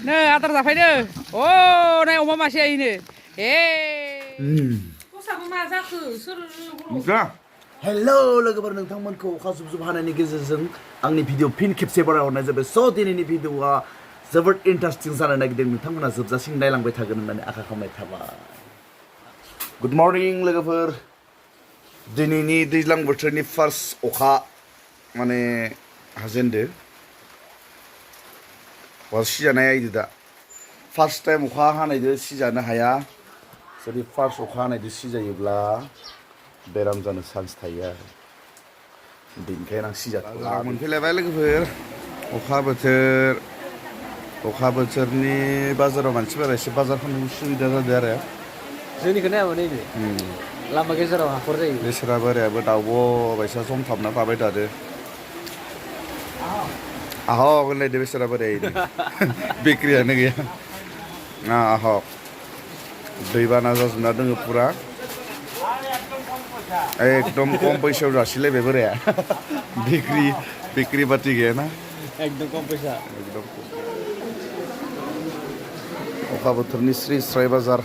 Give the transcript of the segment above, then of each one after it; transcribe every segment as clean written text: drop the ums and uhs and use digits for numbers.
नो आदार जाफैनो अ नाय अमा मासे आइनो ए खसाबो मा जाखो सोर हेलौ लोगोफोर नोंथांमोनखौ अखा जुब हानायनि गेजेरजों आंनि भिडिअ फिन खेबसे बारायहरनाय जाबाय स' दिनैनि भिडिअआ जोबोद इन्टारेस्टिं जानो नागिरदों नोंथांमोना जोबजासिम नायलांबाय थागोन होननानै आसा खालामनाय थाबाय गुड मर्निं लोगोफोर दिनैनि दैज्लां बोथोरनि फार्स्ट अखा माने हाजेनदो सिजानाय आइदो दा फार्स्ट टाइम अखा हानायदो सिजानो हाया जुदि फार्स्ट अखा हानायदो सिजायोब्ला बेराम जानो चान्स थायो आरो बेनिखायनो आं सिजाथ'ला मोनफैलायबाय लोगोफोर अखा बोथोरनि बाजाराव मानसिफोरा एसे बाजार खालामनो उसुबिदा जादों आरो जोंनिखौ नायाबा नैबे लामा गेजेराव हाखर जायो बेसरा बोरायाबो दाउब' बायसा जमथाबना थाबाय थादो आहक होनलायदो बेसरा बोरायनो बेक्रियानो गैया आहक दैबाना जाजोबना दोङो पुरा एकदम खम पैसायाव जासिलायबाय बोराया बेक्रि बाति गैयाना एकदम कम पैसा एकदम अखा बोथोरनि स्रि स्राय बाजार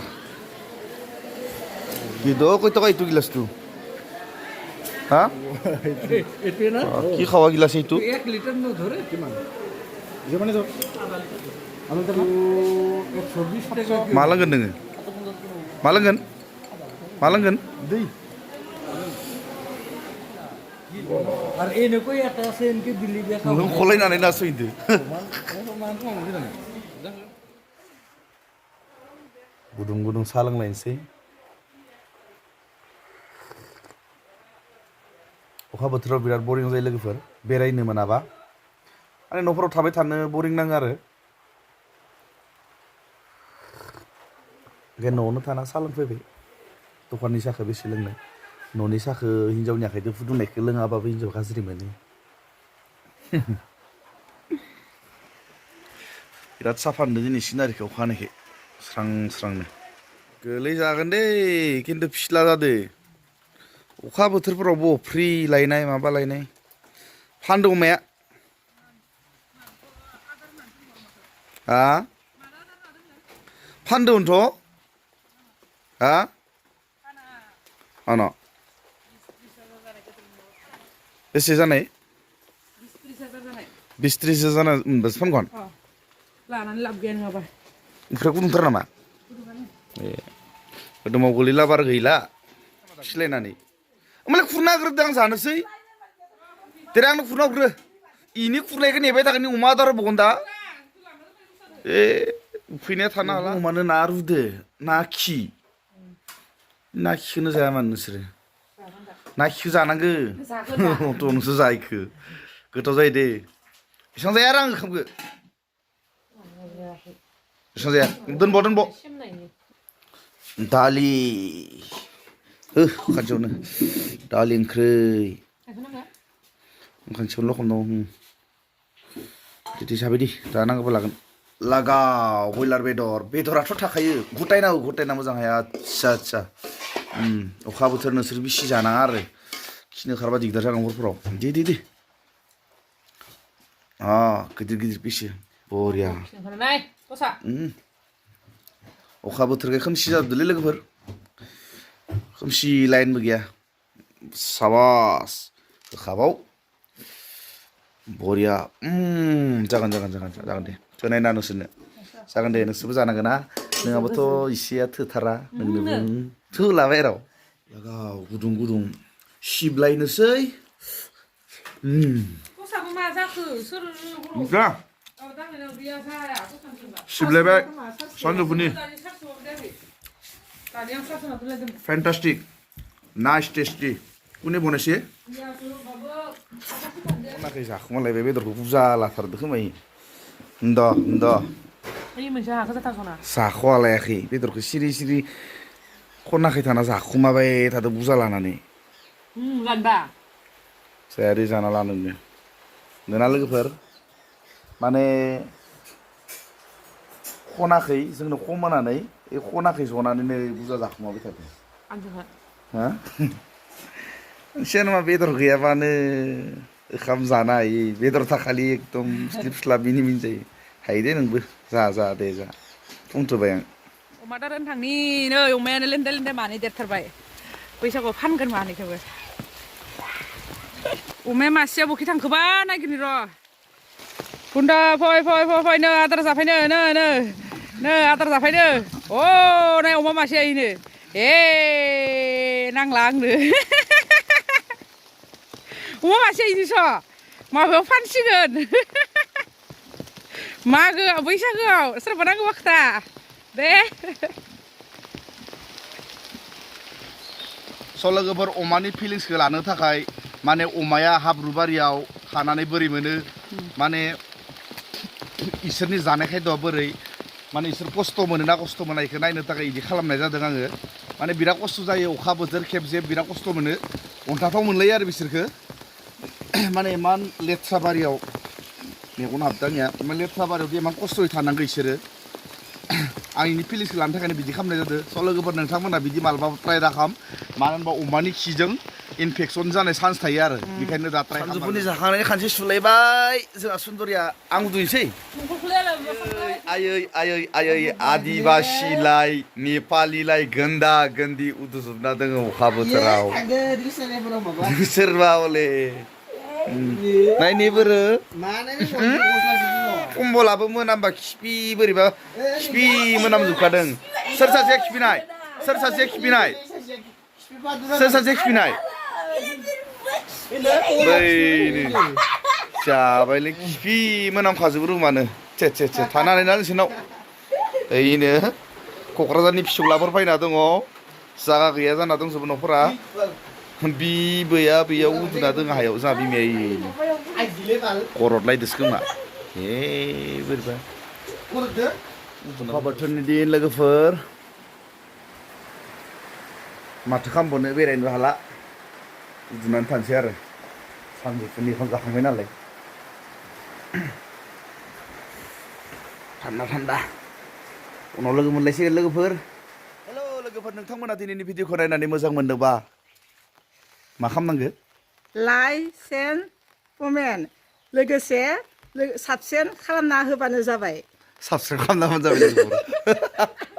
गिद' कय टका इटु गिलासटु हा কি খাওয়া গিলাস এইটো 1 লিটার নো ধরে কিমান যেমানে ধর 120 টাকা मा लांगोन नोङो मा लांगोन दै আর এই নকই একটা আছে এনকে দিল্লি বিয়া খাও नों खलायनानै नासो होइदो गुदुं गुदुं सा लोंलायनोसै अखा बोथोराव बिराद बरिं जायो लोगोफोर बेरायनो मोनाबा माने न'फोराव थाबाय थानो बरिं नाङो आरो ओंखायनो न'आवनो थाना सा लोंफैबाय दखाननि साखो बेसे लोंनो न'नि साखो हिन्जावनि आखाइजों फुदुंनायखौ लोङाबाबो हिन्जाव गाज्रि मोनो बिराद साफा नुदों दिनै सिनारिखौ अखा हानायखाय स्रां स्रांनो गोलैजागोन दे खिन्थु फिस्ला जादो अखा बोथोरफोरावबो फ्रि लायनाय माबा लायनाय फानदों अमाया हा फानदोंथ' हा अन बेसे जानाय 20-30 जाना होनबासो फानगोन लानानै लाब गैया नङाबा ओमफ्राय गुदुंथार नामा ए गोदोमाव गोलैला बार गैला फिलायनानै ओमफ्राय खुरना होग्रोदों आं जानोसै देरै आंनो खुरना होग्रो इनि खुरनायखौ नेबाय थागोन अमा आदार बगोन दा ए उखैनाया थानो हाला अमानो ना रुदो ना खिखौनो जाया मानो नोंसोरो ना खिखौ जानांगो थ' नोंसो जायखो गोथाव जायो दे बेसेबां जाया आरो आं ओंखामखौ बेसेबां जाया दोनब' दालि खाथियावनो दालि ओंख्रै खाथियावनो लखम दं बिदि जाबायदि जानांगौबो लागोन लागाव बयलार बेदराथ' थाखायो घटायना मोजां हाया आच्छा अखा बोथोर नोंसोर बिसि जानाङा आरो खिनो खारबा दिगदार जागोन हरफोराव दे गिदिर बिसि बरिया अखा बोथोरखाय खोमसि जाजोबदोंलै लोगोफोर खोमसि लाइनबो गैया साबास होखाबाव बरिया जागोन दे थोनायना नोंसोरनो जागोन दे नोंसोरबो जानांगोन ना नोंहाबोथ' इसेया थोथारा नोंनोबो थोलाबाय र' लागाव गुदुं सिबलायनोसै खसाबो मा जाखो सोर सिबलायबाय सानजौफुनि फैंटास्टिक नाइस टेस्टी कुने बनायसे खनाखै जाखुमालायबाय बेदरखौ बुरजा लाथारदो खोमाय जाख'लायाखै बेदरखौ सिरि खनाखै थाना जाखुमाबाय थादो बुरजा लानानै जायादै जाना लानोनो नोंना लोगोफोर माने खनाखै जोंनो खम होनानै बे खनाखै जनानैनो बुरजा जाखुमाबाय थादो हा सेनमा बेदर गैयाबानो ओंखाम जानो हायो बेदर थाखालि एकदम फिस्ला मिनि जायो हायो दे नोंबो जा दे जा बुंथ'बाय आं अमा दारन थांनि नै अमायानो लेन्दाय मानै देरथारबाय बैसागुआव फानगोन मानैखौबो अमाया मासेया बखि थांखोबा नायगिरनि र' बुन्दा फै नो आदार जाफैनो नो आदार जाफैनो अ नाय अमा मासेया इनो नांला आंनो अमा मासेया इनोस' माबायाव फानसिगोन मागोआव बैसागोआव सोरबा नांगौबा खोथा दे स' लोगोफोर अमानि फिलिंसखौ लानो थाखाय माने अमाया हाब्रुबारियाव थानानै बोरै मोनो माने इसोरनि जानाय खायद'आ बोरै माने इसोर खस्थ' मोनो ना खस्थ' मोना इखौ नायनो थाखाय इदि खालामनाय जादों आङो माने बिराद खस्थ' जायो अखा बोथोर खेब जेब बिराद खस्थ' मोनो अन्थाथाव मोनलायो आरो बिसोरखो माने इमान लेथ्रा बारियाव मेगन हाबदों आंनिया इमान लेथ्रा बारियाव इमान खस्थ'यै थानांगौ इसोरो आं इनि फिलिंसखौ लानो थाखायनो बिदि खालामनाय जादों स' लोगोफोर नोंथांमोना बिदि मालाबाबो ट्राय दाखाम मानो होनबा अमानि खिजों इनफेकसन जानाय चान्स थायो आरो बेखायनो दा ट्राय सानजौफुनि जाखांनानै खानसे सुलायबाय जोंहा सुन्दरिया आं उदुनोसै आयै आदिबासिलाय नेपालिलाय गोन्दा गोन्दी उदुजोबना दोङो अखा बोथोराव सोरबा हले नायनिबोरो कम्बलाबो मोनामबा खिफि बोरैबा खिफि मोनामजोबखादों सोर सासेया खिफिनाय सोर सासेया खिफिनाय बैनो जाबायलै खिफि मोनामखाजोबो रुमानो चे थानानै ना नोंसोरनाव ओइनो क'क्राझारनि फिसौलाफोर फैना दङ जागा गैया जाना दंजोबो न'फोरा बिबैया बैयाव उन्दुना दङ हायाव जोंहा बिमाया खर'दलायदोसो खोमा बोरैबा अखा बोथोरनि दिन लोगोफोर माथो खालामबावनो बेरायनोबो हाला उन्दुनानै थानोसै आरो सानजौफुनि ओंखाम जाखांबाय नालाय थान्दा उनाव लोगो मोनलायसिगोन लोगोफोर हेल' लोगोफोर नोंथांमोना दिनैनि भिडिअखौ नायनानै मोजां मोनदोंबा मा खालामनांगो लाइक शेयार कमेन्ट लोगोसे साबस्क्राइब खालामना होबानो जाबाय साबस्क्राइब खालामना होबानो जाबाय लोगोफोर